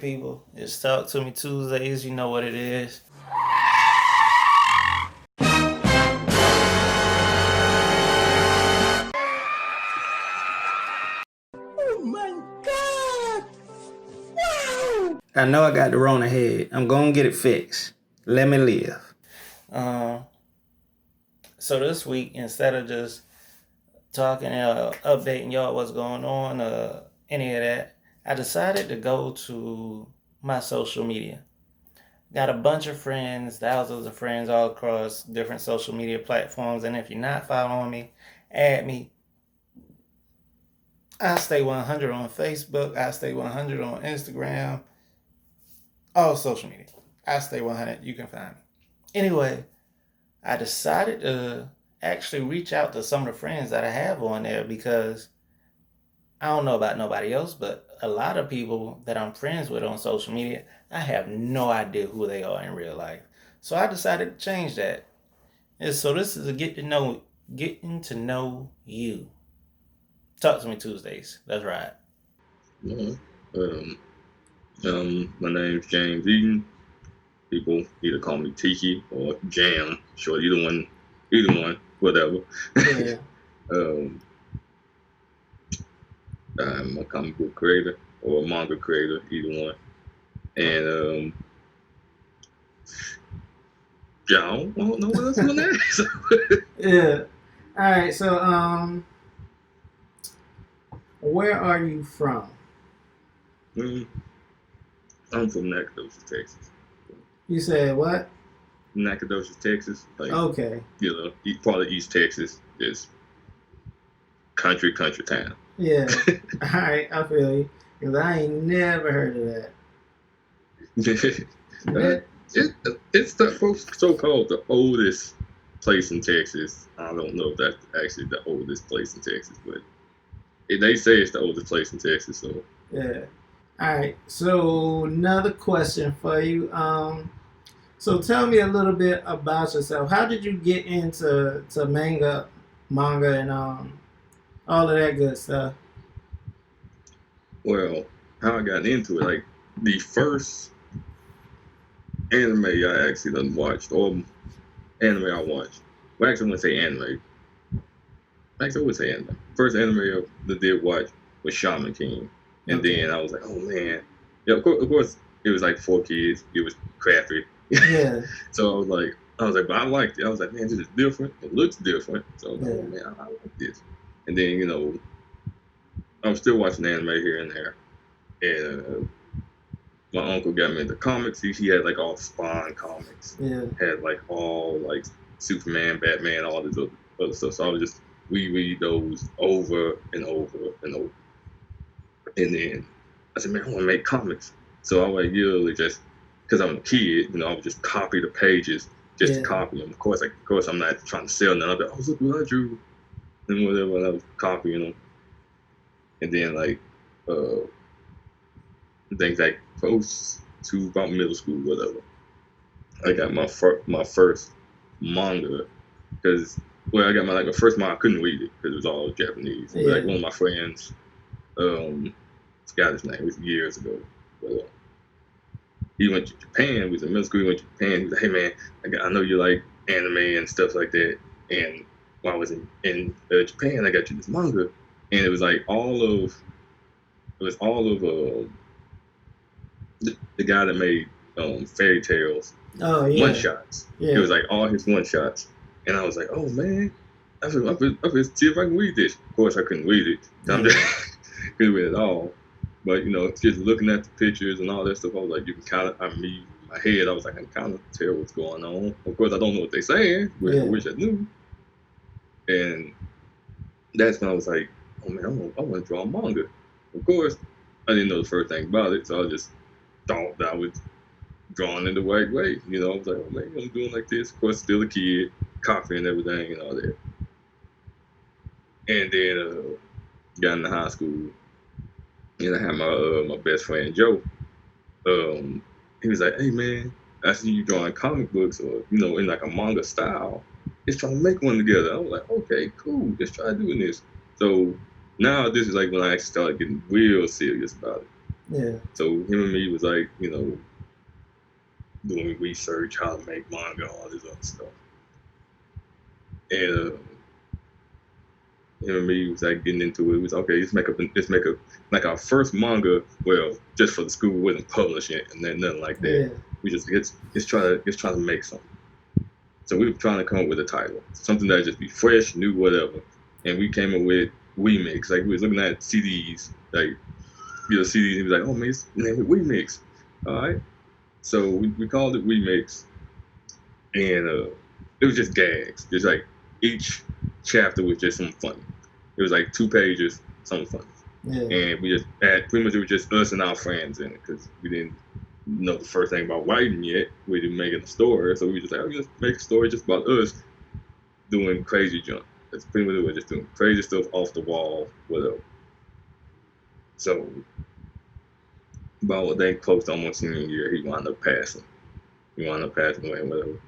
people. It's Talk to Me Tuesdays. You know what it is. Oh my God! Wow! I know I got the Rona head. I'm gonna get it fixed. Let me live. So this week, instead of just talking, updating y'all what's going on, any of that, I decided to go to my social media. Got a bunch of friends, thousands of friends all across different social media platforms. And if you're not following me, add me. I stay 100 on Facebook. I stay 100 on Instagram. All social media. I stay 100. You can find me. Anyway, I decided to actually reach out to some of the friends that I have on there because I don't know about nobody else, but a lot of people that I'm friends with on social media, I have no idea who they are in real life. So I decided to change that. And so this is a getting to know you. Talk to Me Tuesdays. That's right. My name's James Eaden. People either call me Tiki or Jam, short, either one, whatever. Yeah. I'm a comic book creator or a manga creator, either one. And I don't know what else on that. Yeah. All right. So, where are you from? I'm from Nacogdoches, Texas. You said what? Nacogdoches, Texas. Okay. Part of East Texas is country town. Yeah. All right. I feel you. Because I ain't never heard of that. It's the so-called the oldest place in Texas. I don't know if that's actually the oldest place in Texas, but they say it's the oldest place in Texas. So yeah. All right. So another question for you. So tell me a little bit about yourself. How did you get into manga, and all of that good stuff? Well, how I got into it, like the first anime I actually done watched, or anime I watched. Well, actually, I wouldn't say anime. Actually, I would say anime. First anime I did watch was Shaman King. And then I was like, oh man. Yeah, of course, it was like 4 kids. It was crappy. Yeah. So I was like, but I liked it. I was like, man, this is different. It looks different. So I was like, oh man, I like this. And then, I'm still watching anime here and there. And my uncle got me into comics. He had like all Spawn comics. Yeah. Had like all like Superman, Batman, all this other stuff. So I would just reread those over and over and over. And then I said, man, I want to make comics. So I would literally just, because I'm a kid, I would just copy the pages just to copy them. Of course, I'm not trying to sell none. I'd be like, oh, look what I drew. And whatever, and I was copying them. And then things like close to about middle school, whatever. I got my first manga because I got my first manga. I couldn't read it because it was all Japanese. Yeah. But, one of my friends, forgot his name. It was years ago. But, he went to Japan. We was in middle school. He went to Japan. He was like, "Hey man, I know you like anime and stuff like that." And while I was in Japan, I got you this manga, and it was like all of the guy that made fairy tales. Oh yeah. One shots. Yeah. It was like all his one shots, and I was like, "Oh man, I feel see if I can read this." Of course, I couldn't read it. I'm just couldn't read it at all. But just looking at the pictures and all that stuff, I was like, you can kind of. In my head, I was like, I can kind of tell what's going on. Of course, I don't know what they're saying, but I wish I knew. And that's when I was like, oh man, I want to draw a manga. Of course, I didn't know the first thing about it, so I just thought that I was drawing in the right way. I was like, oh man, I'm doing like this. Of course, still a kid, copying everything and all that. And then got into high school, and I had my best friend Joe. He was like, hey man, I see you drawing comic books or in like a manga style. Let's try to make one together. I was like, okay, cool. Let's try doing this. So now this is like when I actually started getting real serious about it. Yeah. So him and me was like, doing research, how to make manga, all this other stuff. And him and me was like getting into it. It was okay. Let's make a like our first manga. Well, just for the school, we wasn't publishing it and then nothing like that. Yeah. We just let's try to make something. So we were trying to come up with a title, something that just be fresh, new, whatever. And we came up with Remix. Like we was looking at CDs, like CDs. And he was like, "Oh man, it's name it Remix." All right. So we called it Remix, and it was just gags. Just like each chapter was just something funny. It was like 2 pages, something funny. Yeah. And we just had pretty much it was just us and our friends in it because we didn't know the first thing about writing yet. We didn't make it a story, so we just like, oh, just make a story just about us doing crazy junk. That's pretty much it. We're just doing crazy stuff off the wall, whatever. So about a day close to almost senior year, he wound up passing. He wound up passing away, whatever.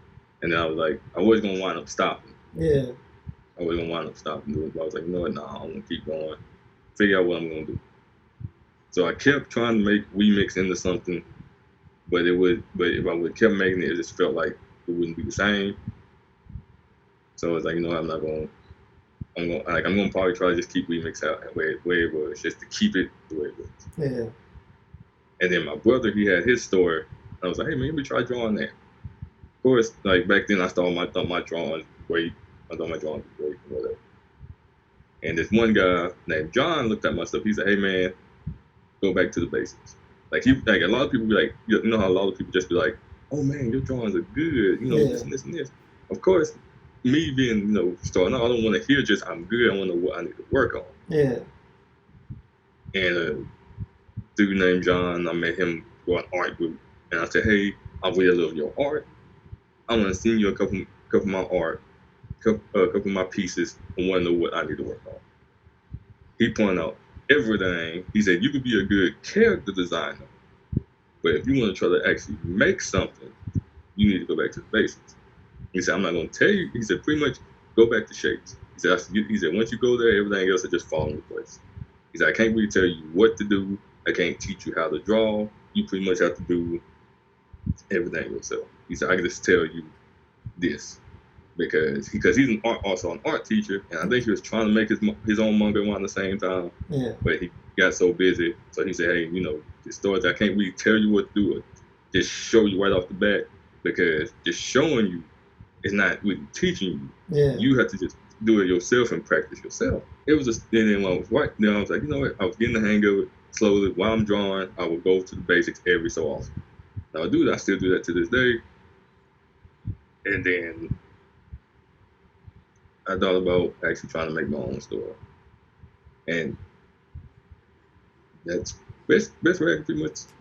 And then I was like, I was gonna wind up stopping. Yeah. I was gonna wind up stopping doing it, but I was like, you know what, nah, I'm gonna keep going. Figure out what I'm gonna do. So I kept trying to make Remix into something, but if I would kept making it, it just felt like it wouldn't be the same. So I was like, you know what, I'm gonna probably try to just keep Remix out where it was, just to keep it the way it was. Yeah. And then my brother, he had his store. I was like, hey man, let me try drawing that. Of course, like back then I thought my drawing great. I thought my drawing was great, whatever. And this one guy named John looked at my stuff. He said, hey man, go back to the basics. Like a lot of people be like, you know how a lot of people just be like, oh man, your drawings are good, this and this and this. Of course, me being, starting out, I don't want to hear just I'm good. I want to know what I need to work on. Yeah. And a dude named John, I met him for an art group, and I said, hey, I really love your art. I want to send you a couple of my art, a couple of my pieces, and want to know what I need to work on. He pointed out everything. He said, you could be a good character designer, but if you want to try to actually make something, you need to go back to the basics. He said, I'm not going to tell you. He said, pretty much go back to shapes. He said, once you go there, everything else will just fall into place. He said, I can't really tell you what to do. I can't teach you how to draw. You pretty much have to do everything yourself. He said, I can just tell you this. Because he's also an art teacher, and I think he was trying to make his own manga around the same time. Yeah. But he got so busy, so he said, "Hey, the stories I can't really tell you what to do, just show you right off the bat, because just showing you is not really teaching you. Yeah. You have to just do it yourself and practice yourself." It was just, and then when I was right now, I was like, you know what? I was getting the hang of it slowly. While I'm drawing, I would go to the basics every so often. Now I do that. I still do that to this day. And then I thought about actually trying to make my own store, and that's best way I can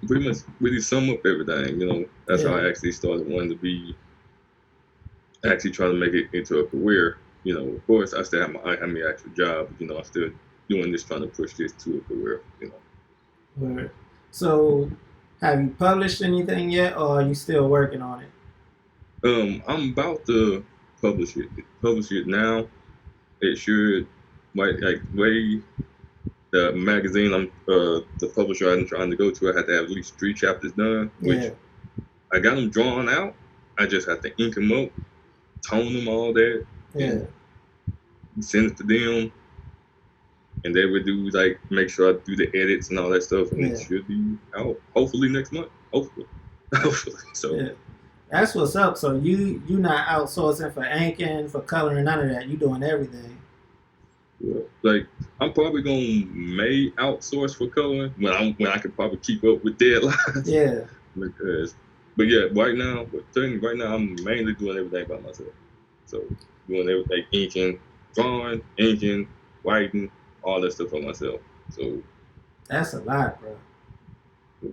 pretty much really sum up everything. That's how I actually started wanting to be, actually trying to make it into a career. Of course I still have my actual job, but I'm still doing this, trying to push this to a career. Right. So, have you published anything yet, or are you still working on it? I'm about to publish it now. It should the magazine I'm the publisher I'm trying to go to, I have to have at least 3 chapters done, which I got them drawn out. I just have to ink them up, tone them, all that, and send it to them, and they would do make sure I do the edits and all that stuff, and it should be out hopefully next month. Hopefully. So. Yeah. That's what's up. So you not outsourcing for inking, for coloring, none of that. You doing everything. Yeah. I'm probably may outsource for coloring when I can probably keep up with deadlines. Yeah. But yeah, right now I'm mainly doing everything by myself. So doing everything, inking, drawing, inking, writing, all that stuff for myself. So that's a lot, bro. Yeah.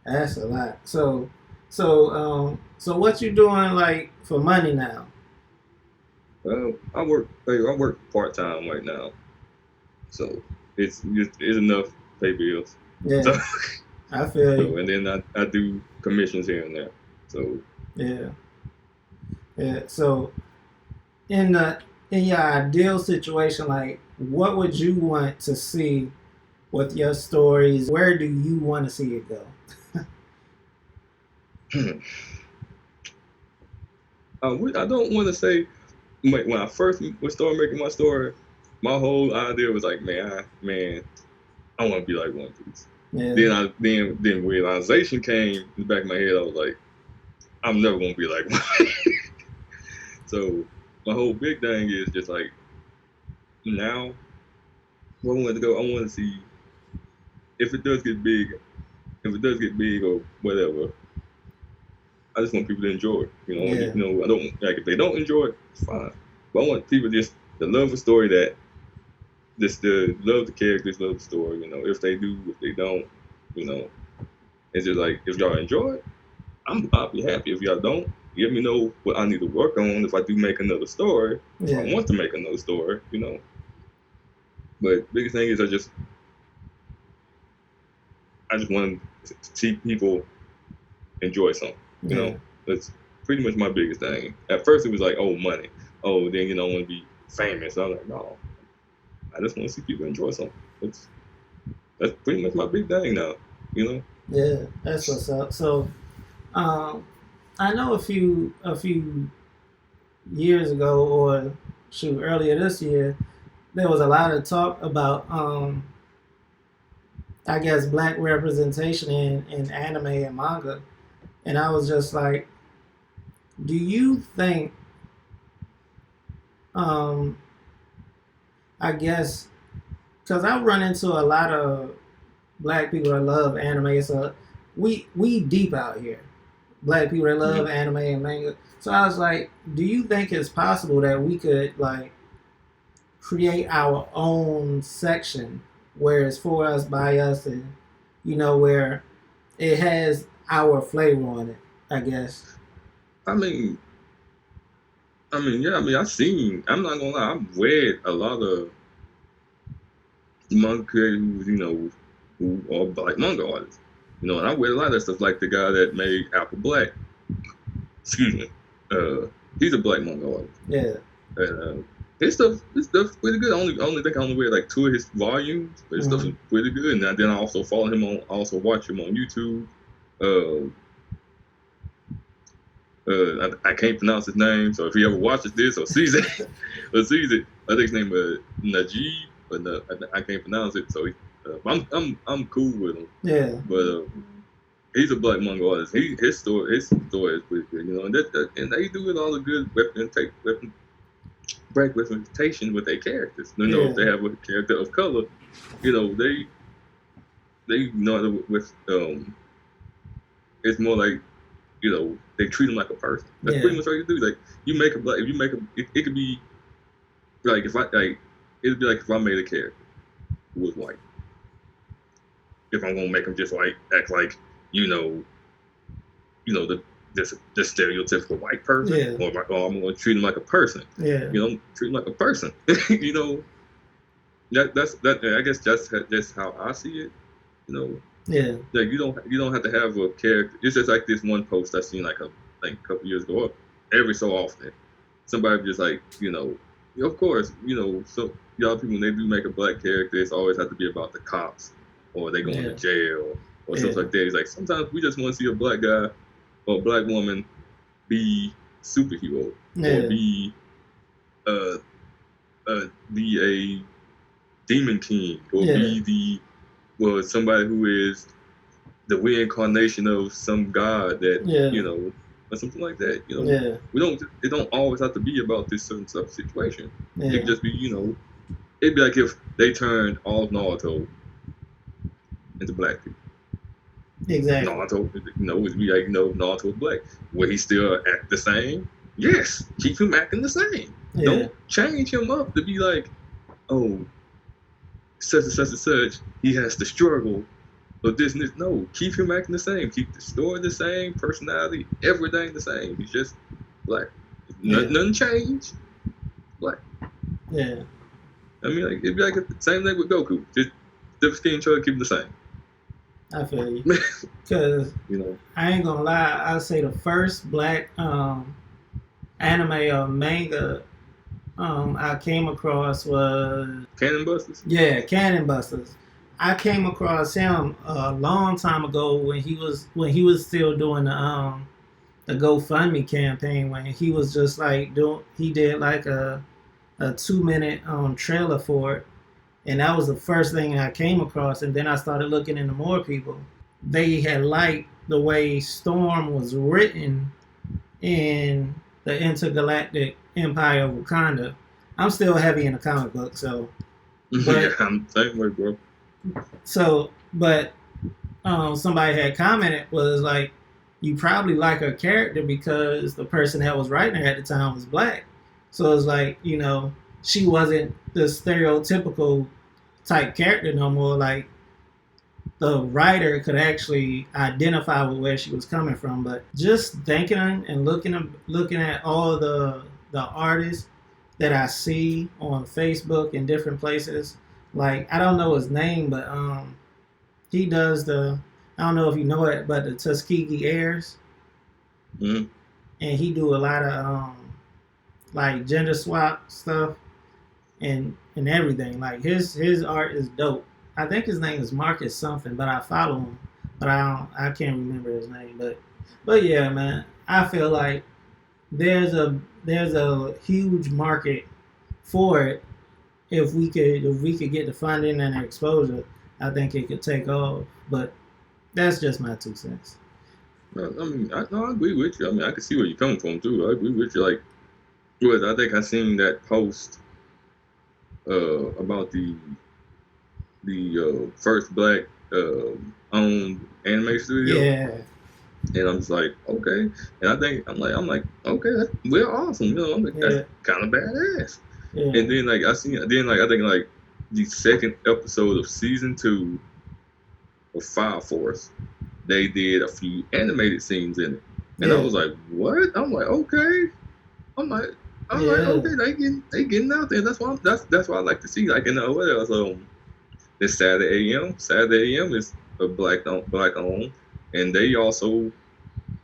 That's a lot. So what you doing for money now? I work part time right now, so it's enough to pay bills. Yeah, so, I feel you. And then I do commissions here and there. So yeah. So in your ideal situation, what would you want to see? with your stories? Where do you want to see it go? I don't want to say when I first started making my story, my whole idea was like, I want to be like One Piece. Yeah. Then realization came in the back of my head. I was like, I'm never gonna be like One Piece. So my whole big thing is just like now where I want to go. I want to see if it does get big, or whatever. I just want people to enjoy it. I don't like if they don't enjoy it, it's fine. But I want people just to love a story that just to love the characters, love the story. If they do, if they don't, it's just like if y'all enjoy it, I'll be happy. If y'all don't, let me know what I need to work on if I do make another story. If I want to make another story, But biggest thing is I just want to see people enjoy something. That's pretty much my biggest thing. At first it was like, oh, money. Oh, then I want to be famous. I was like, no, I just want to see people enjoy something. That's pretty much my big thing now. Yeah, that's what's up. So, I know a few years ago, or earlier this year, there was a lot of talk about, I guess, black representation in anime and manga, and I was just like, do you think, I guess, because I run into a lot of black people that love anime, so we deep out here. Black people that love anime and manga. So I was like, do you think it's possible that we could like create our own section where it's for us, by us, and where it has our flavor on it, I guess. Yeah. I'm not gonna lie. I've read a lot of manga creators, who are black manga artists. And I read a lot of stuff, like the guy that made Apple Black. Excuse me. He's a black manga artist. Yeah. And his stuff's pretty good. I only think I only read like 2 of his volumes, but his stuff is pretty good. And then I also follow him watch him on YouTube. I can't pronounce his name, so if he ever watches this or sees it, I think his name is Najib, but I can't pronounce it. So I'm cool with him. Yeah. But he's a black manga artist. His story is pretty good, and they do it all the good representation with their characters. If they have a character of color, they with it's more like they treat them like a person. That's pretty much what you do. Like it could be like it'd be like if I made a character who was white. If I'm gonna make them just like act like the stereotypical white person, or I'm gonna treat them like a person. Yeah. Treat them like a person. That's I guess that's how I see it. Yeah. Like you don't have to have a character. It's just like this one post I seen like a couple years ago. Every so often, somebody just like of course so y'all people, when they do make a black character, it's always have to be about the cops or they going to jail or stuff like that. It's like sometimes we just want to see a black guy or a black woman be superhero or be a demon king or be somebody who is the reincarnation of some god that or something like that. It don't always have to be about this certain situation. It could just be it'd be like if they turned all of Naruto into black people. Exactly. Naruto, it'd be like Naruto is black. Will he still act the same? Yes. Keep him acting the same. Don't change him up to be like, oh, such and such and such, he has to struggle, but this and this. No, keep him acting the same. Keep the story the same, personality, everything the same. He's just black. Nothing changed. Black. Yeah. Like it'd be like the same thing with Goku. Just different skin color, keep him the same. I feel you. Because I ain't gonna lie, I say the first black anime or manga I came across was Cannon Busters. Yeah, Cannon Busters. I came across him a long time ago when he was still doing the GoFundMe campaign, when he was just like he did like a 2 minute trailer for it, and that was the first thing I came across. And then I started looking into more people. They had liked the way Storm was written in the Intergalactic Empire of Wakanda. I'm still heavy in the comic book, so. Yeah, I'm the same way, bro. So, but somebody had commented was like, you probably like her character because the person that was writing her at the time was black. So it's like, you know, she wasn't the stereotypical type character no more. Like, the writer could actually identify with where she was coming from. But just thinking and looking at all the artists that I see on Facebook and different places, like, I don't know his name, but he does I don't know if you know it, but the Tuskegee Airs, Mm-hmm. and he do a lot of like gender swap stuff and everything. Like his art is dope. I think his name is Marcus something, but I follow him, but I can't remember his name. But yeah, man, I feel like there's a huge market for it. If we could get the funding and the exposure, I think it could take off. But that's just my 2 cents. I mean, I agree with you. I mean, I can see where you're coming from too. I agree with you. Like, I think I seen that post about the first black owned anime studio. Yeah. And I'm just like, okay. And I'm like, okay, we're awesome. You know, I'm like, that's kind of badass. Yeah. And then I think the second episode of season 2 of Fire Force, they did a few animated scenes in it, and I was like, what? I'm like, okay. I'm like, okay, they getting out there. That's why I like to see, like, in the what else? This Saturday AM. Saturday AM is a black owned, and they also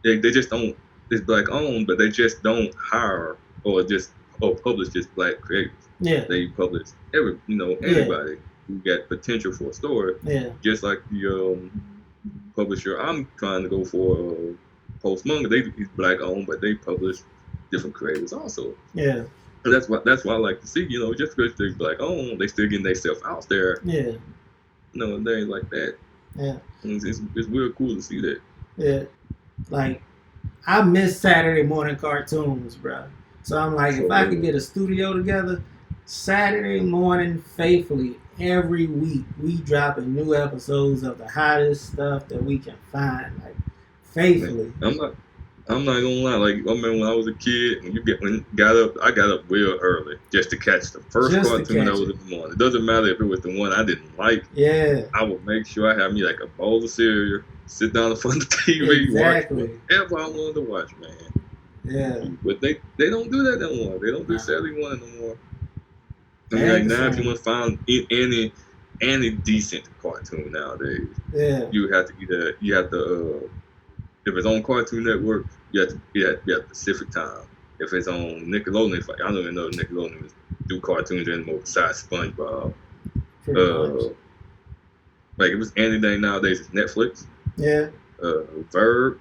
they just don't, it's black owned, but they just don't hire or publish just black creators. Yeah. They publish anybody who got potential for a story. Yeah. Just like the publisher I'm trying to go for, Post Manga, he's black owned, but they publish different creators also. Yeah. And that's why I like to see, just because they're black owned, they still getting themselves out there. Yeah. And things like that. Yeah. And it's real cool to see that. Yeah. Like, I miss Saturday morning cartoons, bro. So I'm like, if I could get a studio together, Saturday morning faithfully, every week, we dropping new episodes of the hottest stuff that we can find, like, faithfully. I'm not gonna lie. Like, I remember when I was a kid, I got up real early just to catch the first cartoon that was in the morning. It doesn't matter if it was the one I didn't like. Yeah. I would make sure I had me like a bowl of cereal, sit down in front of the TV, watch whatever I wanted to watch, man. Yeah. But they don't do that no more. They don't do Saturday morning no more. I mean, like, now if you want to find any decent cartoon nowadays, you have to if it's on Cartoon Network, you have to be at Pacific time. If it's on Nickelodeon, I don't even know if Nickelodeon do cartoons anymore besides SpongeBob. Like, if it's anything nowadays, it's Netflix. Yeah. Verb.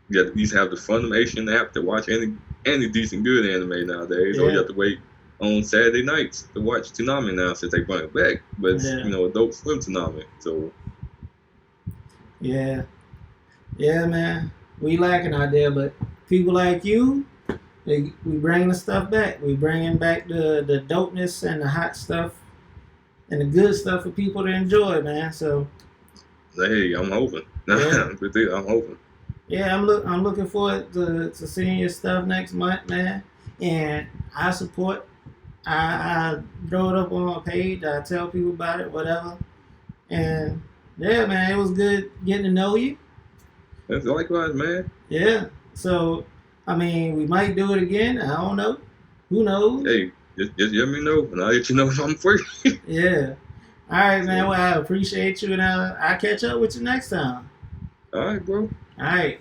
You used to have the Funimation app to watch any decent good anime nowadays, or you have to wait on Saturday nights to watch Toonami now since they brought it back. But it's, Adult Swim Toonami. So. Yeah. Yeah, man. We lacking out there, but people like you, we bringing the stuff back. We bringing back the dopeness and the hot stuff and the good stuff for people to enjoy, man. So. Hey, I'm hoping. I'm hoping. Yeah, I'm looking forward to seeing your stuff next month, man. And I support. I throw it up on my page. I tell people about it, whatever. And yeah, man, it was good getting to know you. That's likewise, man. Yeah. So, I mean, we might do it again. I don't know. Who knows? Hey, just let me know, and I'll let you know if I'm free. Yeah. All right, man. Well, I appreciate you, and I'll catch up with you next time. All right, bro. All right.